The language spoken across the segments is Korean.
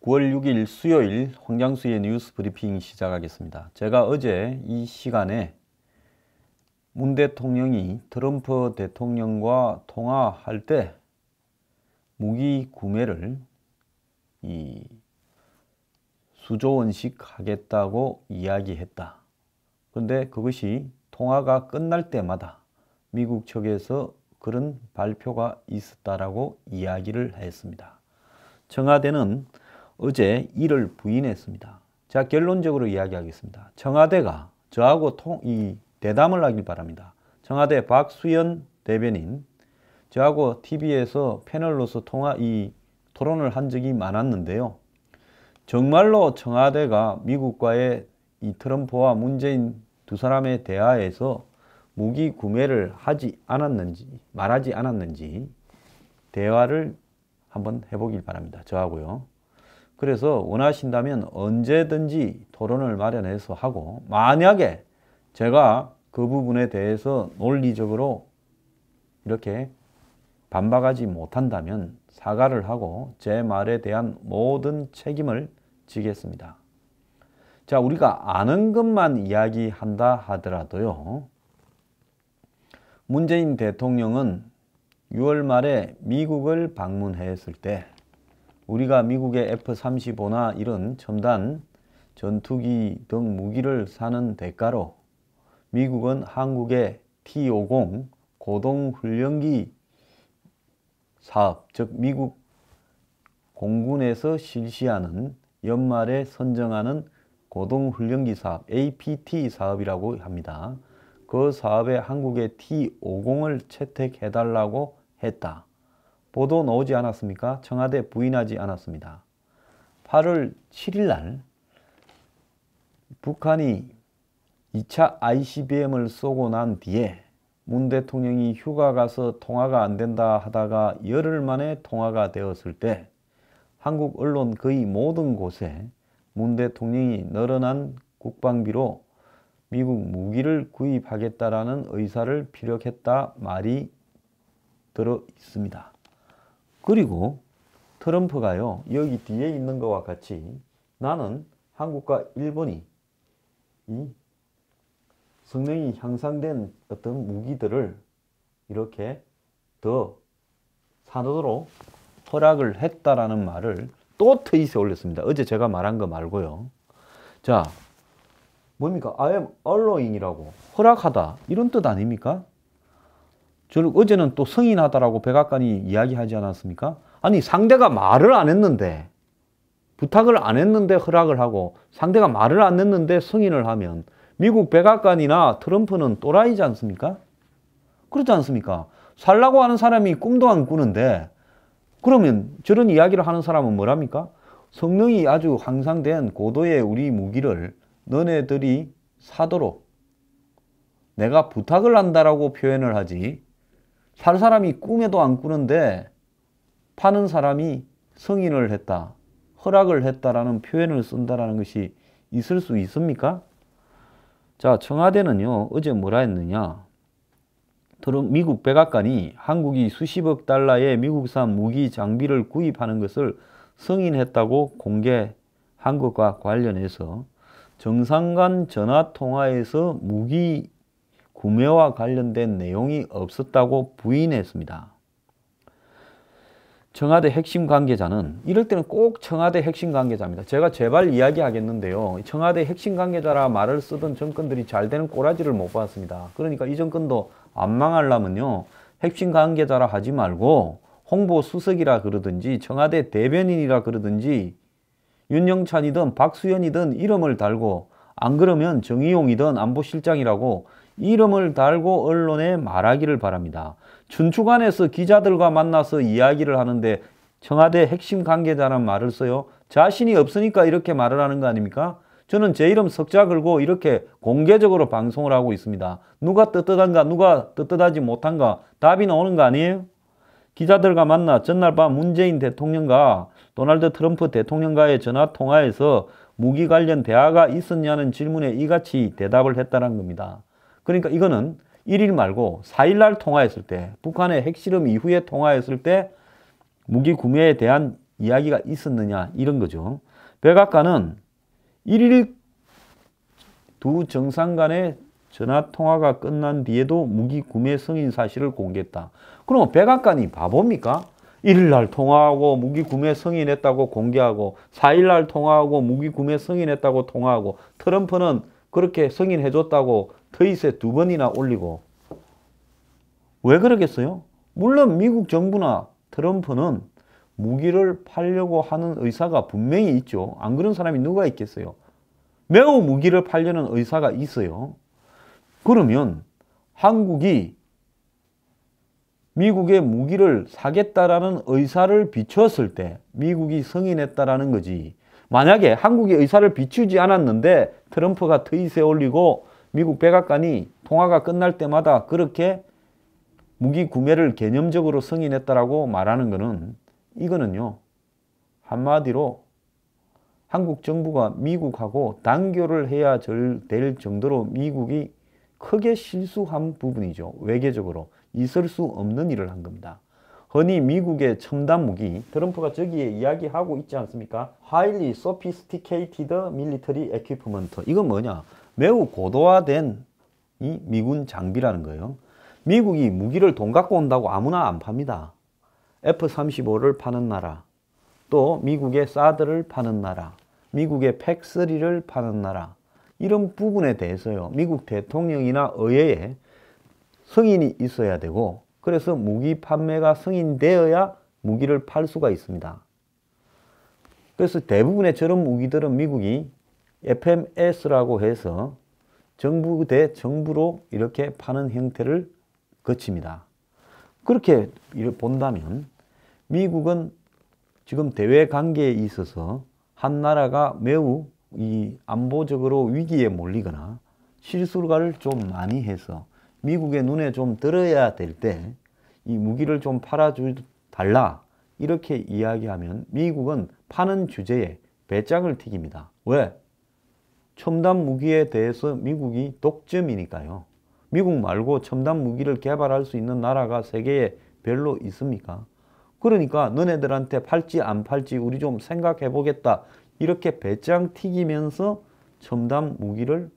9월 6일 수요일 황장수의 뉴스 브리핑 시작하겠습니다. 제가 어제 이 시간에 문 대통령이 트럼프 대통령과 통화할 때 무기 구매를 수조 원씩 하겠다고 이야기했다. 그런데 그것이 통화가 끝날 때마다 미국 측에서 그런 발표가 있었다라고 이야기를 했습니다. 청와대는 어제 이를 부인했습니다. 자, 결론적으로 이야기하겠습니다. 청와대가 저하고 대담을 하길 바랍니다. 청와대 박수현 대변인, 저하고 TV에서 패널로서 토론을 한 적이 많았는데요. 정말로 청와대가 미국과의 이 트럼프와 문재인 두 사람의 대화에서 무기 구매를 말하지 않았는지 대화를 한번 해보길 바랍니다. 저하고요. 그래서 원하신다면 언제든지 토론을 마련해서 하고, 만약에 제가 그 부분에 대해서 논리적으로 이렇게 반박하지 못한다면 사과를 하고 제 말에 대한 모든 책임을 지겠습니다. 자, 우리가 아는 것만 이야기한다 하더라도요, 문재인 대통령은 6월 말에 미국을 방문했을 때 우리가 미국의 F-35나 이런 첨단 전투기 등 무기를 사는 대가로 미국은 한국의 T-50 고동훈련기 사업, 즉 미국 공군에서 실시하는 연말에 선정하는 고동훈련기 사업, APT 사업이라고 합니다. 그 사업에 한국의 T-50을 채택해달라고 했다. 보도 나오지 않았습니까? 청와대 부인하지 않았습니다. 8월 7일 날 북한이 2차 ICBM을 쏘고 난 뒤에 문 대통령이 휴가 가서 통화가 안 된다 하다가 열흘 만에 통화가 되었을 때 한국 언론 거의 모든 곳에 문 대통령이 늘어난 국방비로 미국 무기를 구입하겠다라는 의사를 피력했다 말이 들어 있습니다. 그리고 트럼프가요, 여기 뒤에 있는 것과 같이 나는 한국과 일본이 이 성능이 향상된 어떤 무기들을 이렇게 더 사도록 허락을 했다라는 말을 또 트윗에 올렸습니다. 어제 제가 말한 거 말고요. 자, 뭡니까? I am allowing이라고, 허락하다, 이런 뜻 아닙니까? 저는 어제는 또 승인하다라고 백악관이 이야기하지 않았습니까? 아니, 상대가 말을 안 했는데, 부탁을 안 했는데 허락을 하고 상대가 말을 안 했는데 승인을 하면 미국 백악관이나 트럼프는 또라이지 않습니까? 그렇지 않습니까? 살라고 하는 사람이 꿈도 안 꾸는데, 그러면 저런 이야기를 하는 사람은 뭐랍니까? 성능이 아주 향상된 고도의 우리 무기를 너네들이 사도록 내가 부탁을 한다라고 표현을 하지, 살 사람이 꿈에도 안 꾸는데 파는 사람이 승인을 했다, 허락을 했다라는 표현을 쓴다라는 것이 있을 수 있습니까? 자, 청와대는요, 어제 뭐라 했느냐. 미국 백악관이 한국이 수십억 달러의 미국산 무기 장비를 구입하는 것을 승인했다고 공개한 것과 관련해서 정상 간 전화 통화에서 무기 구매와 관련된 내용이 없었다고 부인했습니다. 청와대 핵심 관계자는, 이럴 때는 꼭 청와대 핵심 관계자입니다. 제가 제발 이야기하겠는데요, 청와대 핵심 관계자라 말을 쓰던 정권들이 잘 되는 꼬라지를 못 봤습니다. 그러니까 이 정권도 안 망하려면요, 핵심 관계자라 하지 말고 홍보 수석이라 그러든지 청와대 대변인이라 그러든지 윤영찬이든 박수현이든 이름을 달고, 안 그러면 정의용이든 안보실장이라고 이름을 달고 언론에 말하기를 바랍니다. 춘추관에서 기자들과 만나서 이야기를 하는데 청와대 핵심 관계자라는 말을 써요? 자신이 없으니까 이렇게 말을 하는 거 아닙니까? 저는 제 이름 석자 걸고 이렇게 공개적으로 방송을 하고 있습니다. 누가 떳떳한가, 누가 떳떳하지 못한가 답이 나오는 거 아니에요? 기자들과 만나 전날 밤 문재인 대통령과 도널드 트럼프 대통령과의 전화 통화에서 무기 관련 대화가 있었냐는 질문에 이같이 대답을 했다는 겁니다. 그러니까 이거는 1일 말고 4일 날 통화했을 때, 북한의 핵실험 이후에 통화했을 때 무기 구매에 대한 이야기가 있었느냐 이런 거죠. 백악관은 1일 두 정상 간의 전화통화가 끝난 뒤에도 무기 구매 승인 사실을 공개했다. 그럼 백악관이 바보입니까? 1일날 통화하고 무기 구매 승인했다고 공개하고 4일날 통화하고 무기 구매 승인했다고 통화하고 트럼프는 그렇게 승인해줬다고 트윗에 2번이나 올리고 왜 그러겠어요? 물론 미국 정부나 트럼프는 무기를 팔려고 하는 의사가 분명히 있죠. 안 그런 사람이 누가 있겠어요? 매우 무기를 팔려는 의사가 있어요. 그러면 한국이 미국의 무기를 사겠다라는 의사를 비추었을 때 미국이 승인했다라는 거지. 만약에 한국의 의사를 비추지 않았는데 트럼프가 트윗에 올리고 미국 백악관이 통화가 끝날 때마다 그렇게 무기 구매를 개념적으로 승인했다라고 말하는 거는 이거는요. 한마디로 한국 정부가 미국하고 단교를 해야 될 정도로 미국이 크게 실수한 부분이죠. 외교적으로 있을 수 없는 일을 한 겁니다. 흔히 미국의 첨단 무기, 트럼프가 저기에 이야기하고 있지 않습니까? Highly sophisticated military equipment. 이건 뭐냐? 매우 고도화된 이 미군 장비라는 거예요. 미국이 무기를 돈 갖고 온다고 아무나 안 팝니다. F-35를 파는 나라, 또 미국의 사드를 파는 나라, 미국의 팩3를 파는 나라, 이런 부분에 대해서요. 미국 대통령이나 의회에 승인이 있어야 되고, 그래서 무기 판매가 승인되어야 무기를 팔 수가 있습니다. 그래서 대부분의 저런 무기들은 미국이 FMS라고 해서 정부 대 정부로 이렇게 파는 형태를 거칩니다. 그렇게 본다면 미국은 지금 대외 관계에 있어서 한 나라가 매우 이 안보적으로 위기에 몰리거나 실수를 좀 많이 해서 미국의 눈에 좀 들어야 될 때 이 무기를 좀 팔아달라 이렇게 이야기하면 미국은 파는 주제에 배짱을 튀깁니다. 왜? 첨단 무기에 대해서 미국이 독점이니까요. 미국 말고 첨단 무기를 개발할 수 있는 나라가 세계에 별로 있습니까? 그러니까 너네들한테 팔지 안 팔지 우리 좀 생각해 보겠다. 이렇게 배짱 튀기면서 첨단 무기를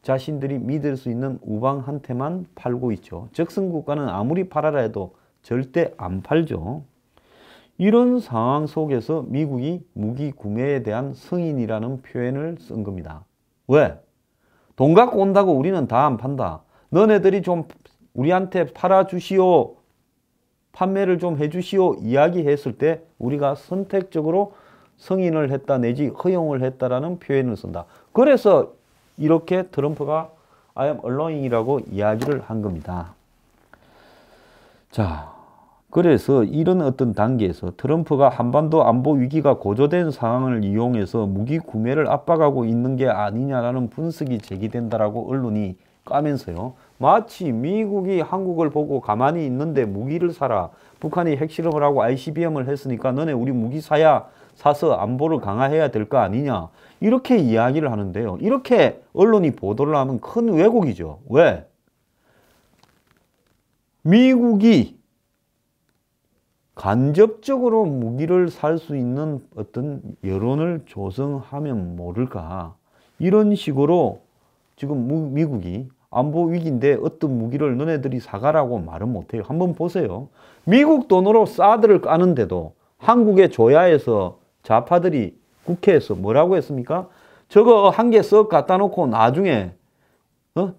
자신들이 믿을 수 있는 우방한테만 팔고 있죠. 적성국가는 아무리 팔아라 해도 절대 안 팔죠. 이런 상황 속에서 미국이 무기 구매에 대한 승인이라는 표현을 쓴 겁니다. 왜? 돈 갖고 온다고 우리는 다 안 판다. 너네들이 좀 우리한테 팔아주시오. 판매를 좀 해주시오. 이야기했을 때 우리가 선택적으로 승인을 했다 내지 허용을 했다라는 표현을 쓴다. 그래서 이렇게 트럼프가 I am allowing이라고 이야기를 한 겁니다. 자, 그래서 이런 어떤 단계에서 트럼프가 한반도 안보 위기가 고조된 상황을 이용해서 무기 구매를 압박하고 있는 게 아니냐라는 분석이 제기된다라고 언론이 까면서요. 마치 미국이 한국을 보고 가만히 있는데 무기를 사라. 북한이 핵실험을 하고 ICBM을 했으니까 너네 우리 무기 사서 안보를 강화해야 될 거 아니냐. 이렇게 이야기를 하는데요. 이렇게 언론이 보도를 하면 큰 왜곡이죠. 왜? 미국이 간접적으로 무기를 살 수 있는 어떤 여론을 조성하면 모를까. 이런 식으로 지금 미국이 안보 위기인데 어떤 무기를 너네들이 사가라고 말은 못해요. 한번 보세요. 미국 돈으로 사드를 까는데도 한국의 조야에서 좌파들이 국회에서 뭐라고 했습니까? 저거 한 개 썩 갖다 놓고 나중에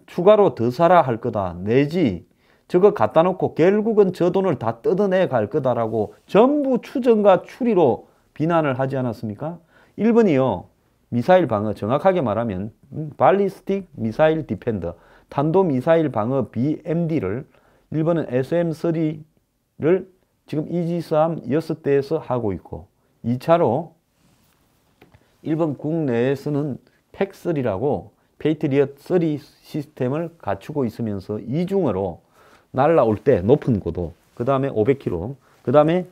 추가로 더 사라 할 거다. 내지 저거 갖다 놓고 결국은 저 돈을 다 뜯어내 갈 거다라고 전부 추정과 추리로 비난을 하지 않았습니까? 일본이요. 미사일 방어, 정확하게 말하면 발리스틱 미사일 디펜더, 탄도미사일 방어 BMD를 일본은 SM-3를 지금 이지스함 6대에서 하고 있고 2차로 일본 국내에서는 팩3라고 페이트리엇 3 시스템을 갖추고 있으면서 이중으로 날라올 때 높은 고도, 그 다음에 500km, 그 다음에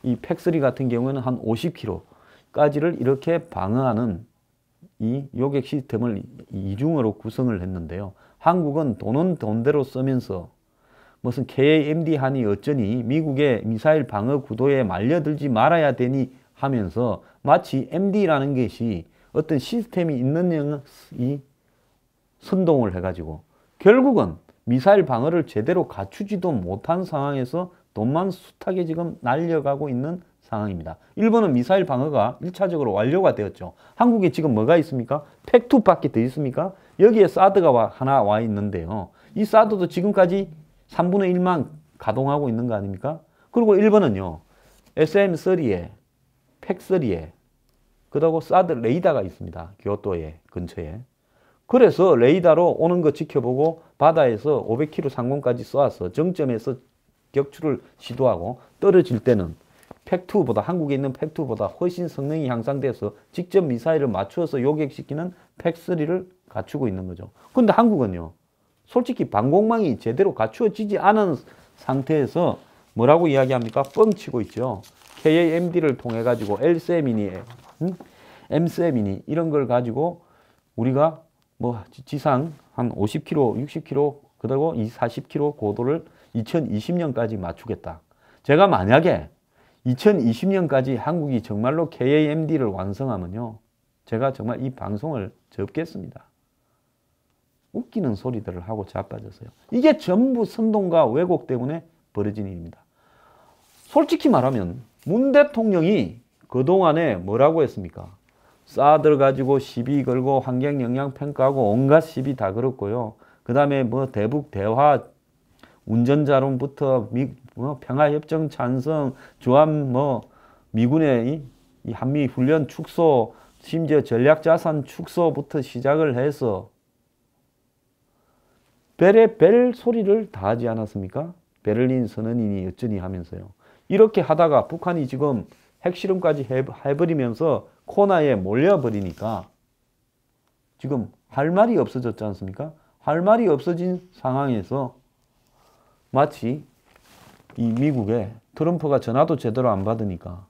이 팩3 같은 경우에는 한 50km까지를 이렇게 방어하는 이 요격 시스템을 이중으로 구성을 했는데요. 한국은 돈은 돈대로 쓰면서 무슨 KAMD 하니 어쩌니 미국의 미사일 방어 구도에 말려들지 말아야 되니 하면서 마치 MD라는 것이 어떤 시스템이 있는 이 선동을 해가지고 결국은 미사일 방어를 제대로 갖추지도 못한 상황에서 돈만 숱하게 지금 날려가고 있는 상황입니다. 일본은 미사일 방어가 1차적으로 완료가 되었죠. 한국에 지금 뭐가 있습니까? 팩2밖에 더 있습니까? 여기에 사드가 하나 와 있는데요. 이 사드도 지금까지 3분의 1만 가동하고 있는 거 아닙니까? 그리고 일본은요. SM3에, 팩3에, 그러고 사드 레이더가 있습니다. 교토에, 근처에. 그래서 레이더로 오는 거 지켜보고 바다에서 500km 상공까지 쏘아서 정점에서 격추를 시도하고 떨어질 때는 팩2보다 한국에 있는 팩2보다 훨씬 성능이 향상돼서 직접 미사일을 맞추어서 요격시키는 팩3를 갖추고 있는 거죠. 근데 한국은요. 솔직히 방공망이 제대로 갖추어지지 않은 상태에서 뭐라고 이야기합니까? 뻥치고 있죠. KAMD를 통해 가지고 LSM이니 MSM이니 이런 걸 가지고 우리가 뭐 지상 한 50km, 60km 그리고 40km 고도를 2020년까지 맞추겠다. 제가 만약에 2020년까지 한국이 정말로 KAMD를 완성하면요. 제가 정말 이 방송을 접겠습니다. 웃기는 소리들을 하고 자빠졌어요. 이게 전부 선동과 왜곡 때문에 벌어진 일입니다. 솔직히 말하면 문 대통령이 그동안에 뭐라고 했습니까? 사드 가지고 시비 걸고 환경영향 평가하고 온갖 시비 다 걸었고요. 그 다음에 뭐 대북 대화 운전자론부터 평화협정 찬성, 주한 미군의 이 한미 훈련 축소, 심지어 전략자산 축소부터 시작을 해서 별의 별 소리를 다 하지 않았습니까? 베를린 선언이니 어쩌니 하면서요. 이렇게 하다가 북한이 지금 핵실험까지 해버리면서 코너에 몰려버리니까 지금 할 말이 없어졌지 않습니까? 할 말이 없어진 상황에서 마치 이 미국에 트럼프가 전화도 제대로 안 받으니까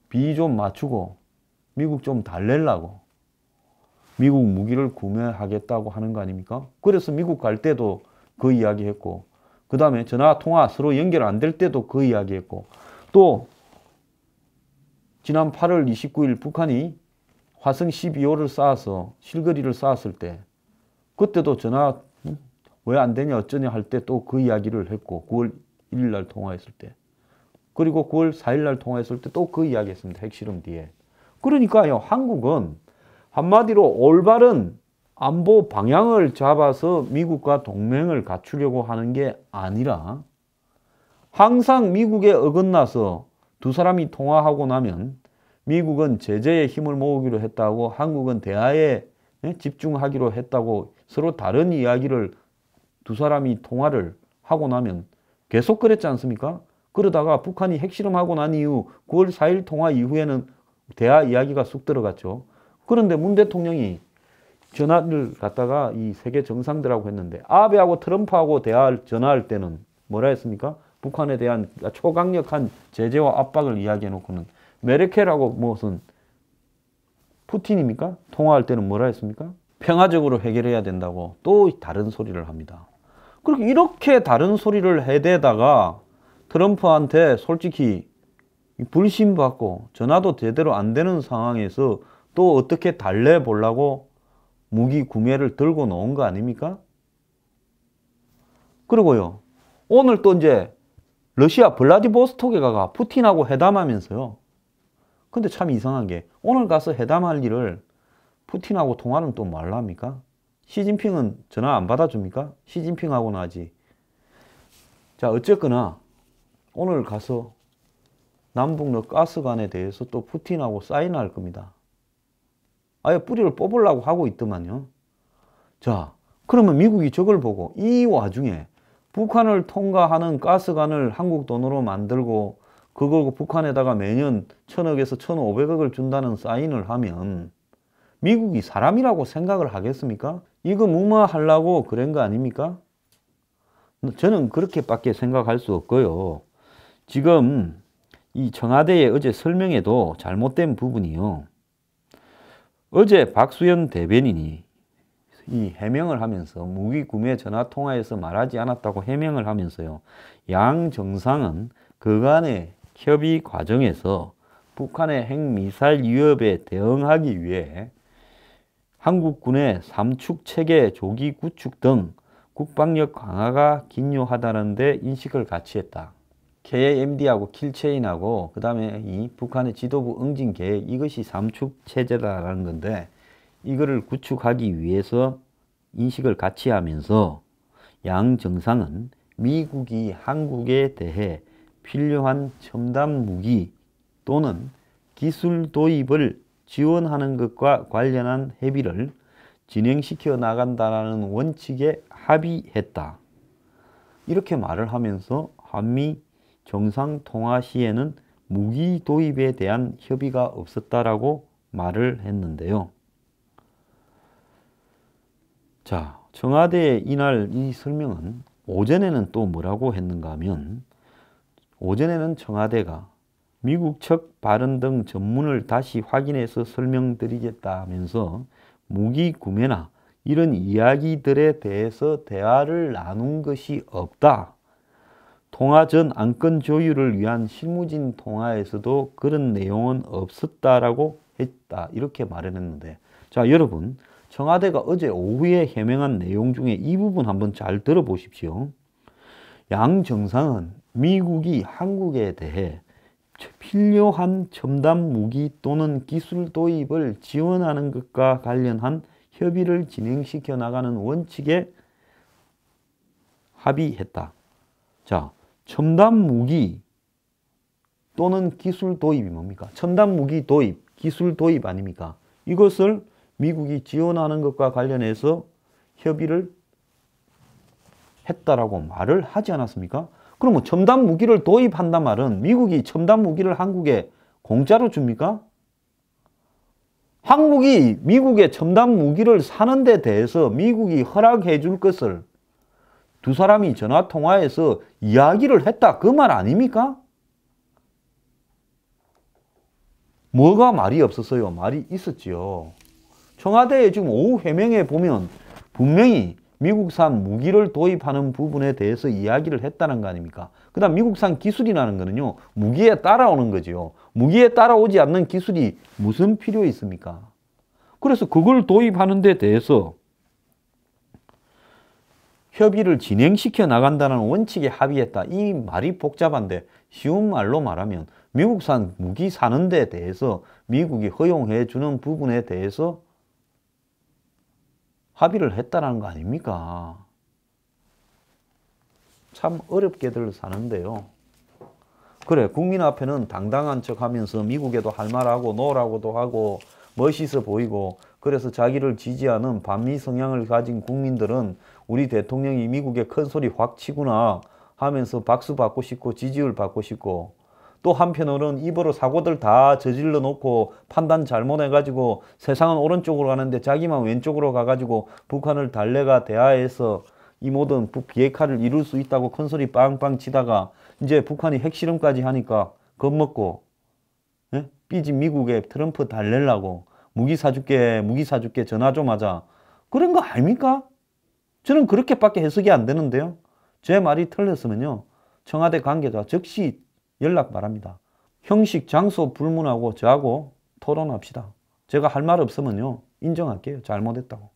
비 좀 맞추고 미국 좀 달래려고 미국 무기를 구매하겠다고 하는 거 아닙니까? 그래서 미국 갈 때도 그 이야기 했고 그 다음에 전화 통화 서로 연결 안 될 때도 그 이야기 했고 또 지난 8월 29일 북한이 화성 12호를 쏴서 실거리를 쐈을 때 그때도 전화 왜 안 되냐 어쩌냐 할 때 또 그 이야기를 했고 9월 1일 날 통화했을 때 그리고 9월 4일 날 통화했을 때 또 그 이야기 했습니다. 핵실험 뒤에. 그러니까요. 한국은 한마디로 올바른 안보 방향을 잡아서 미국과 동맹을 갖추려고 하는 게 아니라 항상 미국에 어긋나서 두 사람이 통화하고 나면 미국은 제재에 힘을 모으기로 했다고 한국은 대화에 집중하기로 했다고 서로 다른 이야기를 두 사람이 통화를 하고 나면 계속 그랬지 않습니까? 그러다가 북한이 핵실험하고 난 이후 9월 4일 통화 이후에는 대화 이야기가 쑥 들어갔죠. 그런데 문 대통령이 전화를 갖다가 이 세계 정상들하고 했는데 아베하고 트럼프하고 전화할 때는 뭐라 했습니까? 북한에 대한 초강력한 제재와 압박을 이야기해놓고는 메르켈하고 무슨 푸틴입니까? 통화할 때는 뭐라 했습니까? 평화적으로 해결해야 된다고 또 다른 소리를 합니다. 그리고 이렇게 다른 소리를 해대다가 트럼프한테 솔직히 불신받고 전화도 제대로 안 되는 상황에서 또 어떻게 달래보려고 무기 구매를 들고 놓은 거 아닙니까? 그리고요. 오늘 또 이제 러시아 블라디보스토크에 가가 푸틴하고 회담하면서요. 근데 참 이상한 게 오늘 가서 회담할 일을 푸틴하고 통화는 또 말라 합니까? 시진핑은 전화 안 받아줍니까? 시진핑하고는 하지. 자, 어쨌거나 오늘 가서 남북러 가스관에 대해서 또 푸틴하고 사인할 겁니다. 아예 뿌리를 뽑으려고 하고 있더만요. 자, 그러면 미국이 저걸 보고 이 와중에 북한을 통과하는 가스관을 한국 돈으로 만들고 그걸 북한에다가 매년 1,000억에서 1,500억을 준다는 사인을 하면 미국이 사람이라고 생각을 하겠습니까? 이거 무마하려고 그런 거 아닙니까? 저는 그렇게밖에 생각할 수 없고요. 지금 이 청와대의 어제 설명에도 잘못된 부분이요. 어제 박수현 대변인이 이 해명을 하면서 무기 구매 전화 통화에서 말하지 않았다고 해명을 하면서요. 양 정상은 그간의 협의 과정에서 북한의 핵미사일 위협에 대응하기 위해 한국군의 삼축체계 조기 구축 등 국방력 강화가 긴요하다는 데 인식을 같이 했다. KMD하고 킬체인하고 그 다음에 이 북한의 지도부 응징 계획, 이것이 삼축체제다라는 건데, 이거를 구축하기 위해서 인식을 같이 하면서 양 정상은 미국이 한국에 대해 필요한 첨단 무기 또는 기술 도입을 지원하는 것과 관련한 협의를 진행시켜 나간다는 원칙에 합의했다. 이렇게 말을 하면서 한미 정상통화 시에는 무기 도입에 대한 협의가 없었다라고 말을 했는데요. 자, 청와대의 이날 이 설명은 오전에는 또 뭐라고 했는가 하면, 오전에는 청와대가 미국 측 발언 등 전문을 다시 확인해서 설명드리겠다 하면서 무기 구매나 이런 이야기들에 대해서 대화를 나눈 것이 없다. 통화 전 안건 조율을 위한 실무진 통화에서도 그런 내용은 없었다라고 했다. 이렇게 말했는데, 자, 여러분, 청와대가 어제 오후에 해명한 내용 중에 이 부분 한번 잘 들어보십시오. 양 정상은 미국이 한국에 대해 필요한 첨단 무기 또는 기술 도입을 지원하는 것과 관련한 협의를 진행시켜 나가는 원칙에 합의했다. 자, 첨단 무기 또는 기술 도입이 뭡니까? 첨단 무기 도입, 기술 도입 아닙니까? 이것을 미국이 지원하는 것과 관련해서 협의를 했다라고 말을 하지 않았습니까? 그러면 첨단 무기를 도입한단 말은 미국이 첨단 무기를 한국에 공짜로 줍니까? 한국이 미국의 첨단 무기를 사는 데 대해서 미국이 허락해 줄 것을 두 사람이 전화 통화해서 이야기를 했다, 그 말 아닙니까? 뭐가 말이 없었어요? 말이 있었지요. 청와대에 지금 오후 해명에 보면 분명히 미국산 무기를 도입하는 부분에 대해서 이야기를 했다는 거 아닙니까? 그 다음 미국산 기술이라는 거는요, 무기에 따라오는 거죠. 무기에 따라오지 않는 기술이 무슨 필요 있습니까? 그래서 그걸 도입하는 데 대해서 협의를 진행시켜 나간다는 원칙에 합의했다. 이 말이 복잡한데 쉬운 말로 말하면 미국산 무기 사는 데 대해서 미국이 허용해 주는 부분에 대해서 합의를 했다는 거 아닙니까? 참 어렵게들 사는데요. 그래, 국민 앞에는 당당한 척 하면서 미국에도 할 말하고 노라고도 하고 멋있어 보이고, 그래서 자기를 지지하는 반미 성향을 가진 국민들은 우리 대통령이 미국에 큰 소리 확 치구나 하면서 박수 받고 싶고 지지율 받고 싶고, 또 한편으로는 입으로 사고들 다 저질러 놓고 판단 잘못해가지고 세상은 오른쪽으로 가는데 자기만 왼쪽으로 가가지고 북한을 달래가 대하해서 이 모든 비핵화를 이룰 수 있다고 큰소리 빵빵 치다가 이제 북한이 핵실험까지 하니까 겁먹고, 예? 삐진 미국에 트럼프 달래려고 무기 사줄게 전화 좀 하자, 그런 거 아닙니까? 저는 그렇게밖에 해석이 안 되는데요. 제 말이 틀렸으면요, 청와대 관계자 즉시 연락 바랍니다. 형식 장소 불문하고 저하고 토론합시다. 제가 할 말 없으면요 인정할게요. 잘못했다고.